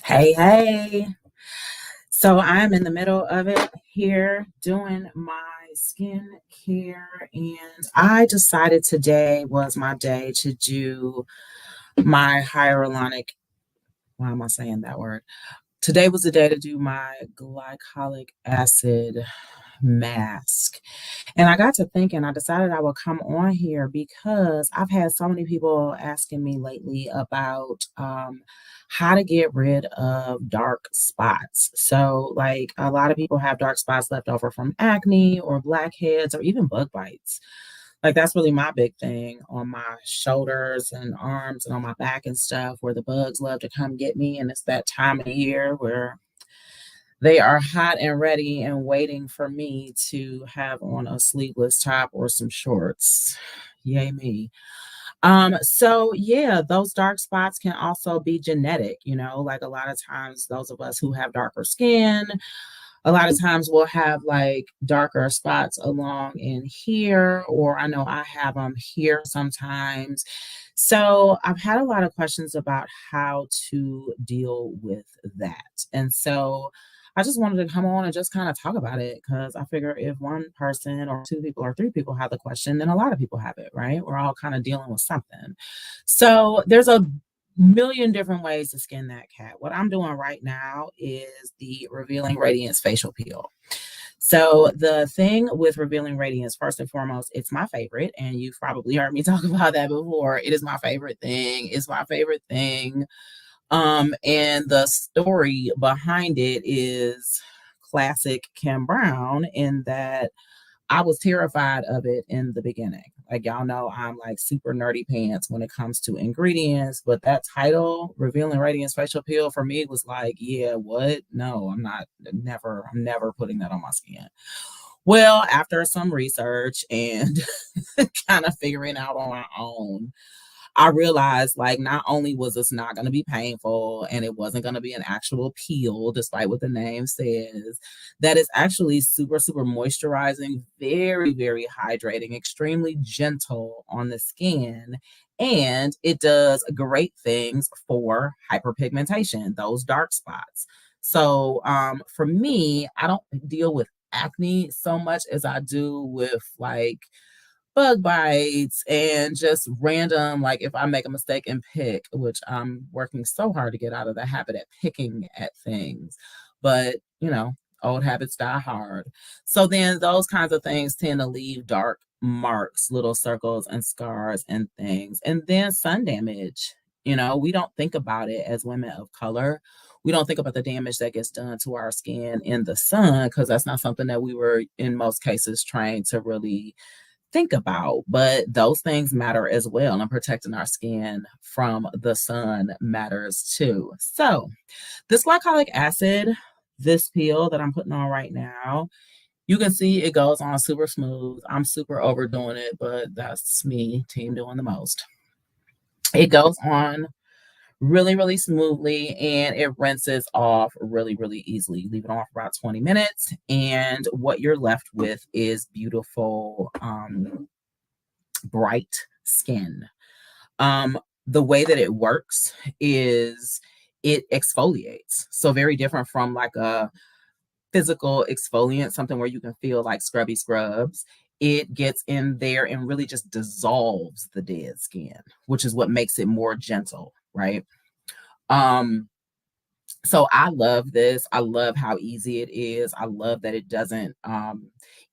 Hey, hey. So I'm in the middle of it here doing my skincare, and I decided today was my day to do my hyaluronic. Why am I saying that word? Today was the day to do my glycolic acid mask. And I got to thinking, I decided I would come on here because I've had so many people asking me lately about how to get rid of dark spots. So, like, a lot of people have dark spots left over from acne or blackheads or even bug bites. Like, that's really my big thing on my shoulders and arms and on my back and stuff, where the bugs love to come get me. And it's that time of year where they are hot and ready and waiting for me to have on a sleeveless top or some shorts. Yay me. So yeah, those dark spots can also be genetic, like a lot of times those of us who have darker skin, a lot of times we'll have like darker spots along in here, or I know I have them here sometimes. So I've had a lot of questions about how to deal with that. And so I just wanted to come on and just kind of talk about it because I figure if one person or two people or three people have the question, then a lot of people have it, right? We're all kind of dealing with something. So there's a million different ways to skin that cat. What I'm doing right now is the Revealing Radiance facial peel. So the thing with Revealing Radiance, first and foremost, it's my favorite, and you've probably heard me talk about that before. It is my favorite thing. It's my favorite thing. And the story behind it is classic Kim Brown in that I was terrified of it in the beginning. Like y'all know, I'm like super nerdy pants when it comes to ingredients, but that title, Revealing Radiance Facial Peel, for me was like, yeah, what? No, I'm never putting that on my skin. Well, after some research and kind of figuring out on my own, I realized like not only was this not going to be painful and it wasn't going to be an actual peel, despite what the name says, that it's actually super, super moisturizing, very, very hydrating, extremely gentle on the skin. And it does great things for hyperpigmentation, those dark spots. So for me, I don't deal with acne so much as I do with like bug bites and just random, like if I make a mistake and pick, which I'm working so hard to get out of the habit at picking at things. But, old habits die hard. So then those kinds of things tend to leave dark marks, little circles and scars and things. And then sun damage. We don't think about it as women of color. We don't think about the damage that gets done to our skin in the sun because that's not something that we were, in most cases, trained to really think about, but those things matter as well, and protecting our skin from the sun matters too. So this glycolic acid, this peel that I'm putting on right now, you can see it goes on super smooth. I'm super overdoing it, but that's me, team doing the most. It goes on really, really smoothly, and it rinses off really, really easily. Leave it on for about 20 minutes, and what you're left with is beautiful, bright skin. The way that it works is it exfoliates. So very different from like a physical exfoliant, something where you can feel like scrubby scrubs. It gets in there and really just dissolves the dead skin, which is what makes it more gentle, right? Um, so I love this. I love how easy it is. I love that it doesn't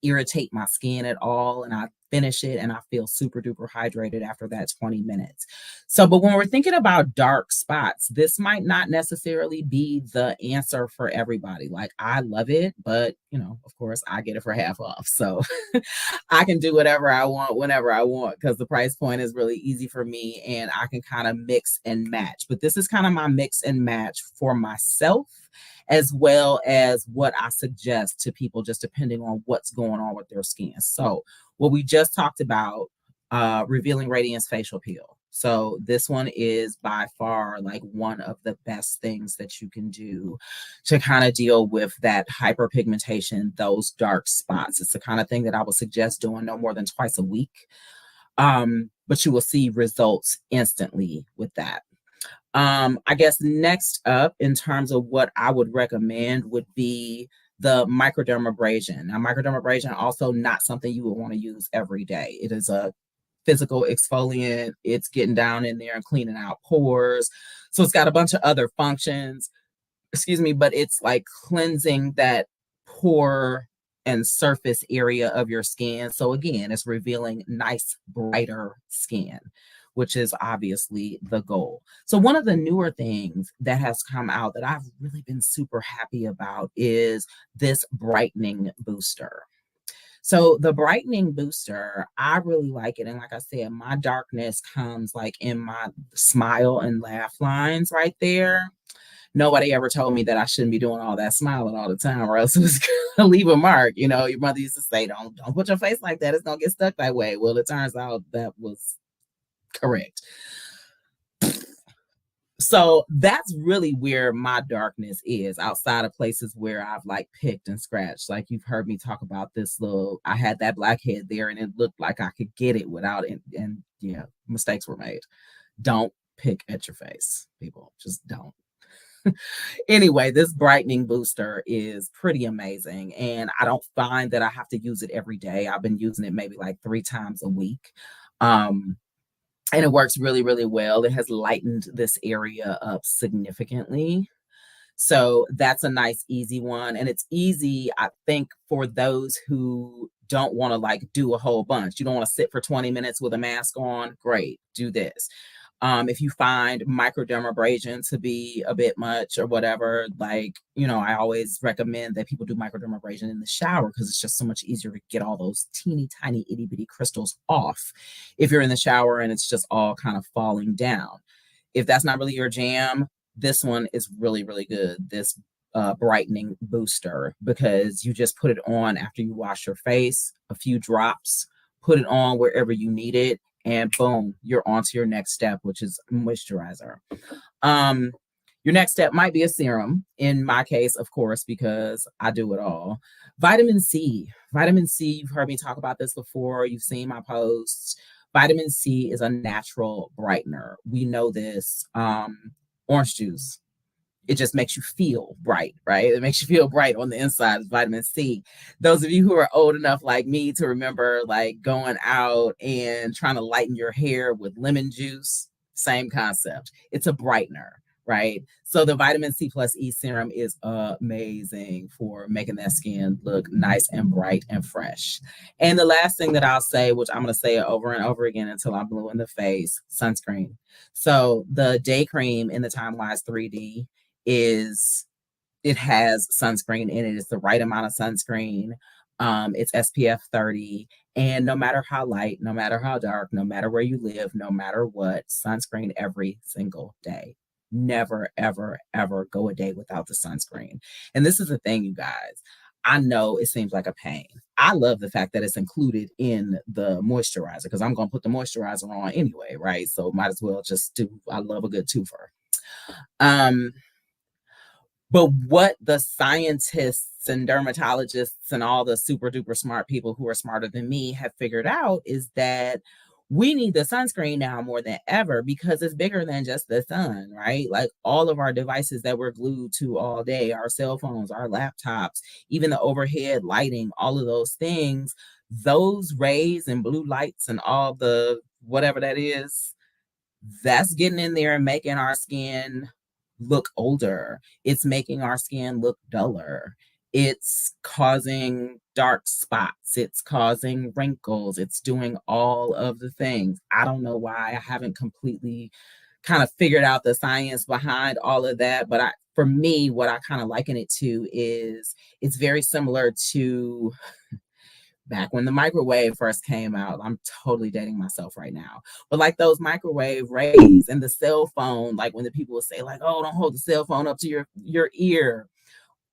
irritate my skin at all. And I finish it and I feel super duper hydrated after that 20 minutes. So, but when we're thinking about dark spots, this might not necessarily be the answer for everybody. Like, I love it, but of course, I get it for half off. So I can do whatever I want whenever I want because the price point is really easy for me and I can kind of mix and match. But this is kind of my mix and match for myself as well as what I suggest to people just depending on what's going on with their skin. So what we just talked about, Revealing Radiance facial peel. So this one is by far like one of the best things that you can do to kind of deal with that hyperpigmentation, those dark spots. It's the kind of thing that I would suggest doing no more than twice a week. But you will see results instantly with that. I guess next up, in terms of what I would recommend, would be the microdermabrasion. Now, microdermabrasion also not something you would want to use every day. It is a physical exfoliant. It's getting down in there and cleaning out pores. So it's got a bunch of other functions, excuse me, but it's like cleansing that pore and surface area of your skin. So again, it's revealing nice, brighter skin, which is obviously the goal. So one of the newer things that has come out that I've really been super happy about is this brightening booster. So the brightening booster, I really like it. And like I said, my darkness comes like in my smile and laugh lines right there. Nobody ever told me that I shouldn't be doing all that smiling all the time, or else it was gonna leave a mark. You know, your mother used to say, don't put your face like that, it's gonna get stuck that way. Well, it turns out that was correct. So that's really where my darkness is, outside of places where I've like picked and scratched. Like you've heard me talk about this little, I had that blackhead there and it looked like I could get it without it. And yeah, mistakes were made. Don't pick at your face, people. Just don't. Anyway, this brightening booster is pretty amazing. And I don't find that I have to use it every day. I've been using it maybe like 3 times a week. Um, and it works really, really well. It has lightened this area up significantly. So that's a nice, easy one. And it's easy, I think, for those who don't want to like do a whole bunch. You don't want to sit for 20 minutes with a mask on. Great, do this. If you find microdermabrasion to be a bit much or whatever, like, you know, I always recommend that people do microdermabrasion in the shower because it's just so much easier to get all those teeny tiny itty bitty crystals off if you're in the shower and it's just all kind of falling down. If that's not really your jam, this one is really, really good. This brightening booster, because you just put it on after you wash your face, a few drops, put it on wherever you need it, and boom, you're on to your next step, which is moisturizer. Um, your next step might be a serum. In my case, of course, because I do it all. Vitamin C. Vitamin C, you've heard me talk about this before. You've seen my posts. Vitamin C is a natural brightener. We know this. Orange juice, it just makes you feel bright, right? It makes you feel bright on the inside of vitamin C. Those of you who are old enough like me to remember like going out and trying to lighten your hair with lemon juice, same concept. It's a brightener, right? So the vitamin C plus E serum is amazing for making that skin look nice and bright and fresh. And the last thing that I'll say, which I'm going to say it over and over again until I'm blue in the face, sunscreen. So the day cream in the Time Wise 3D is, it has sunscreen in it. It's the right amount of sunscreen. It's SPF 30. And no matter how light, no matter how dark, no matter where you live, no matter what, sunscreen every single day. Never, ever, ever go a day without the sunscreen. And this is the thing, you guys. I know it seems like a pain. I love the fact that it's included in the moisturizer because I'm going to put the moisturizer on anyway, right? So might as well just do, I love a good twofer. Um, but what the scientists and dermatologists and all the super duper smart people who are smarter than me have figured out is that we need the sunscreen now more than ever because it's bigger than just the sun, right? Like all of our devices that we're glued to all day, our cell phones, our laptops, even the overhead lighting, all of those things, those rays and blue lights and all the whatever that is, that's getting in there and making our skin look older. It's making our skin look duller. It's causing dark spots. It's causing wrinkles. It's doing all of the things. I don't know why I haven't completely kind of figured out the science behind all of that. But for me, what I kind of liken it to is it's very similar to back when the microwave first came out. I'm totally dating myself right now. But like those microwave rays and the cell phone, like when the people would say like, oh, don't hold the cell phone up to your ear.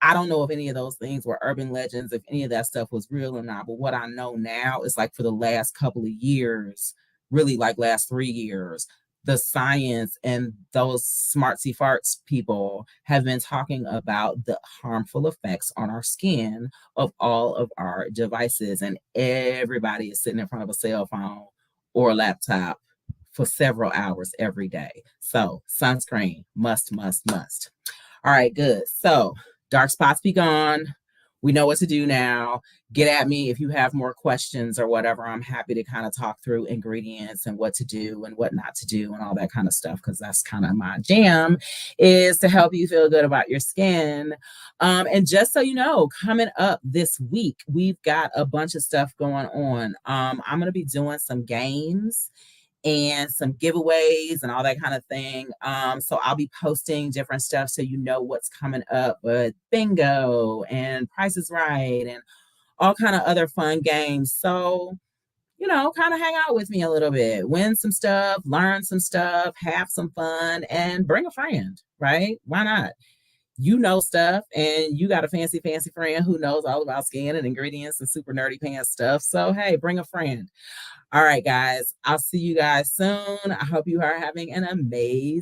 I don't know if any of those things were urban legends, if any of that stuff was real or not. But what I know now is like for the last couple of years, really like last 3 years, the science and those smartsy farts people have been talking about the harmful effects on our skin of all of our devices. And everybody is sitting in front of a cell phone or a laptop for several hours every day. So sunscreen, must, must, must. All right, good. So dark spots be gone. We know what to do now. Get at me if you have more questions or whatever. I'm happy to kind of talk through ingredients and what to do and what not to do and all that kind of stuff, because that's kind of my jam, is to help you feel good about your skin. And just so you know, coming up this week, we've got a bunch of stuff going on. I'm going to be doing some games and some giveaways and all that kind of thing. So I'll be posting different stuff so you know what's coming up with bingo and Price is Right and all kind of other fun games. So, you know, kind of hang out with me a little bit, win some stuff, learn some stuff, have some fun, and bring a friend, right? Why not? You know stuff and you got a fancy, fancy friend who knows all about skin and ingredients and super nerdy pants stuff. So, hey, bring a friend. All right, guys. I'll see you guys soon. I hope you are having an amazing